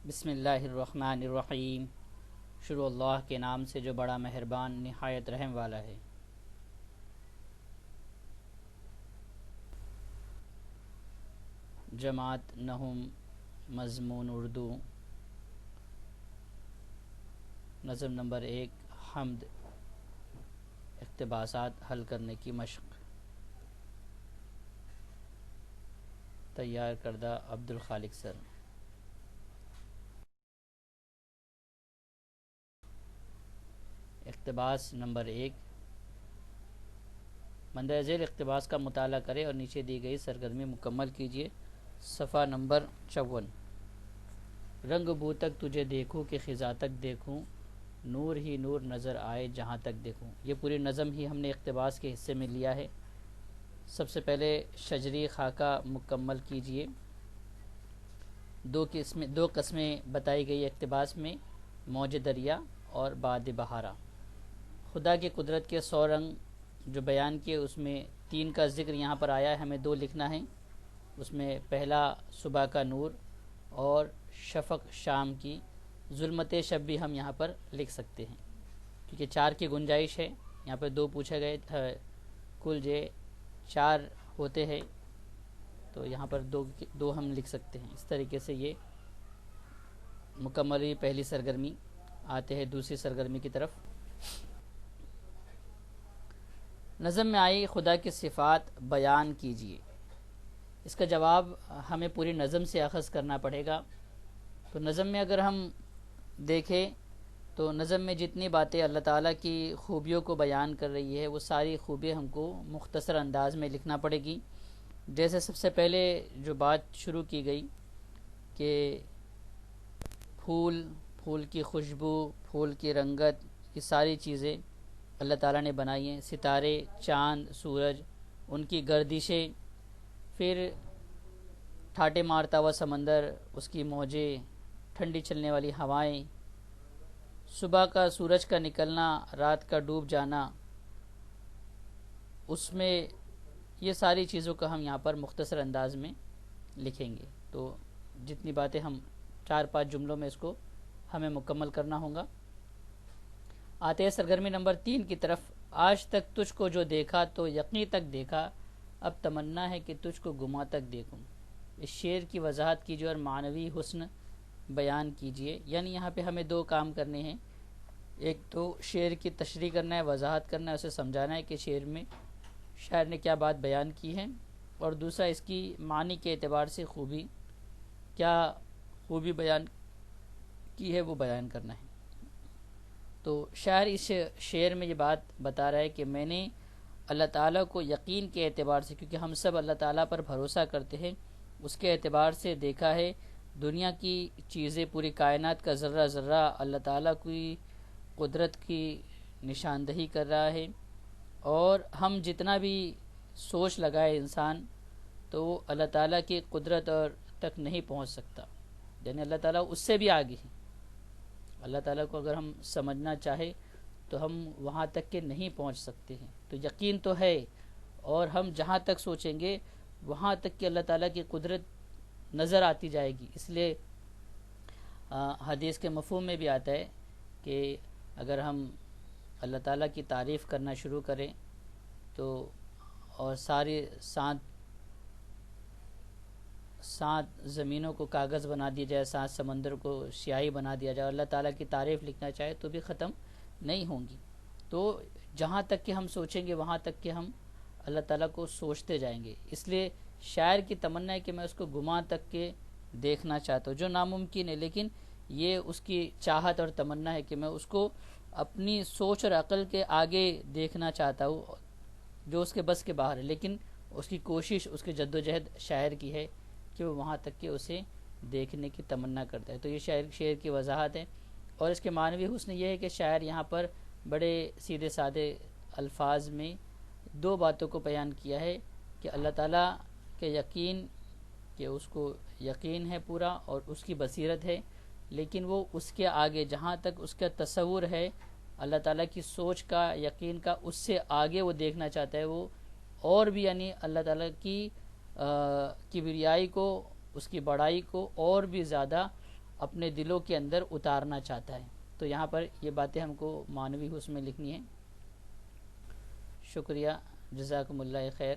بسم اللہ الرحمن الرحیم۔ شروع اللہ کے نام سے جو بڑا مہربان نہایت رحم والا ہے۔ جماعت نہم مضمون اردو، نظم نمبر 1، حمد، اقتباسات حل کرنے کی مشق، تیار کردہ عبدالخالق سر۔ اقتباس نمبر 1، مندرجہ ذیل اقتباس کا مطالعہ کریں اور نیچے دی گئی سرگرمی مکمل کیجیے۔ صفحہ نمبر 54۔ رنگ بو تک تجھے دیکھوں کہ خزاں تک دیکھوں، نور ہی نور نظر آئے جہاں تک دیکھوں۔ یہ پوری نظم ہی ہم نے اقتباس کے حصے میں لیا ہے۔ سب سے پہلے شجری خاکہ مکمل کیجیے۔ دو قسمیں بتائی گئی اقتباس میں، موج دریا اور باد بہارا۔ خدا کی قدرت کے 100 رنگ جو بیان کیے، اس میں 3 کا ذکر یہاں پر آیا ہے، ہمیں 2 لکھنا ہے۔ اس میں پہلا صبح کا نور اور شفق شام کی، ظلمت شب بھی ہم یہاں پر لکھ سکتے ہیں کیونکہ 4 کی گنجائش ہے۔ یہاں پہ 2 پوچھے گئے تھے، کل 4 ہوتے ہیں، تو یہاں پر 2 ہم لکھ سکتے ہیں۔ اس طریقے سے یہ مکمل ہوئی پہلی سرگرمی۔ آتے ہیں دوسری سرگرمی کی طرف۔ نظم میں آئی خدا کی صفات بیان کیجیے۔ اس کا جواب ہمیں پوری نظم سے اخذ کرنا پڑے گا۔ تو نظم میں اگر ہم دیکھیں تو نظم میں جتنی باتیں اللہ تعالیٰ کی خوبیوں کو بیان کر رہی ہے، وہ ساری خوبیاں ہم کو مختصر انداز میں لکھنا پڑے گی۔ جیسے سب سے پہلے جو بات شروع کی گئی کہ پھول کی خوشبو، پھول کی رنگت، یہ ساری چیزیں اللہ تعالیٰ نے بنائی ہیں۔ ستارے، چاند، سورج، ان کی گردشیں، پھر ٹھاٹے مارتا ہوا سمندر، اس کی موجیں، ٹھنڈی چلنے والی ہوائیں، صبح کا سورج کا نکلنا، رات کا ڈوب جانا، اس میں یہ ساری چیزوں کا ہم یہاں پر مختصر انداز میں لکھیں گے۔ تو جتنی باتیں ہم 4-5 جملوں میں اس کو ہمیں مکمل کرنا ہوگا۔ آتے ہیں سرگرمی نمبر 3 کی طرف۔ آج تک تجھ کو جو دیکھا تو یقین تک دیکھا، اب تمنا ہے کہ تجھ کو گما تک دیکھوں۔ اس شعر کی وضاحت کیجیے اور معنوی حسن بیان کیجیے۔ یعنی یہاں پہ ہمیں 2 کام کرنے ہیں۔ ایک تو شعر کی تشریح کرنا ہے، وضاحت کرنا ہے، اسے سمجھانا ہے کہ شعر میں شاعر نے کیا بات بیان کی ہے، اور دوسرا اس کی معنی کے اعتبار سے کیا خوبی بیان کی ہے وہ بیان کرنا ہے۔ تو شاعر اس شعر میں یہ بات بتا رہا ہے کہ میں نے اللہ تعالیٰ کو یقین کے اعتبار سے، کیونکہ ہم سب اللہ تعالیٰ پر بھروسہ کرتے ہیں، اس کے اعتبار سے دیکھا ہے۔ دنیا کی چیزیں، پوری کائنات کا ذرہ ذرہ اللہ تعالیٰ کی قدرت کی نشاندہی کر رہا ہے، اور ہم جتنا بھی سوچ لگائے انسان، تو وہ اللہ تعالیٰ کی قدرت اور تک نہیں پہنچ سکتا۔ یعنی اللہ تعالیٰ اس سے بھی آگے ہے۔ اللہ تعالیٰ کو اگر ہم سمجھنا چاہے تو ہم وہاں تک کہ نہیں پہنچ سکتے ہیں۔ تو یقین تو ہے، اور ہم جہاں تک سوچیں گے وہاں تک کہ اللہ تعالیٰ کی قدرت نظر آتی جائے گی۔ اس لیے حدیث کے مفہوم میں بھی آتا ہے کہ اگر ہم اللہ تعالیٰ کی تعریف کرنا شروع کریں تو اور ساری 7 زمینوں کو کاغذ بنا دیا جائے، 7 سمندر کو سیاہی بنا دیا جائے، اللہ تعالیٰ کی تعریف لکھنا چاہے تو بھی ختم نہیں ہوں گی۔ تو جہاں تک کہ ہم سوچیں گے وہاں تک کہ ہم اللہ تعالیٰ کو سوچتے جائیں گے۔ اس لیے شاعر کی تمنا ہے کہ میں اس کو گما تک کے دیکھنا چاہتا ہوں، جو ناممکن ہے، لیکن یہ اس کی چاہت اور تمنا ہے کہ میں اس کو اپنی سوچ اور عقل کے آگے دیکھنا چاہتا ہوں، جو اس کے بس کے باہر ہے، لیکن اس کی کوشش، اس کی جدوجہد شاعر کی ہے کہ وہ وہاں تک کہ اسے دیکھنے کی تمنا کرتا ہے۔ تو یہ شعر کی وضاحت ہے، اور اس کے معنوی حسن یہ ہے کہ شاعر یہاں پر بڑے سیدھے سادے الفاظ میں 2 باتوں کو بیان کیا ہے کہ اللہ تعالیٰ کے یقین، کہ اس کو یقین ہے پورا اور اس کی بصیرت ہے، لیکن وہ اس کے آگے جہاں تک اس کا تصور ہے اللہ تعالیٰ کی سوچ کا، یقین کا، اس سے آگے وہ دیکھنا چاہتا ہے وہ، اور بھی یعنی اللہ تعالیٰ کی کبریائی کو، اس کی بڑائی کو اور بھی زیادہ اپنے دلوں کے اندر اتارنا چاہتا ہے. تو یہاں پر یہ باتیں ہم کو معنوی حسن میں لکھنی ہیں. شکریہ، جزاکم اللہ خیر.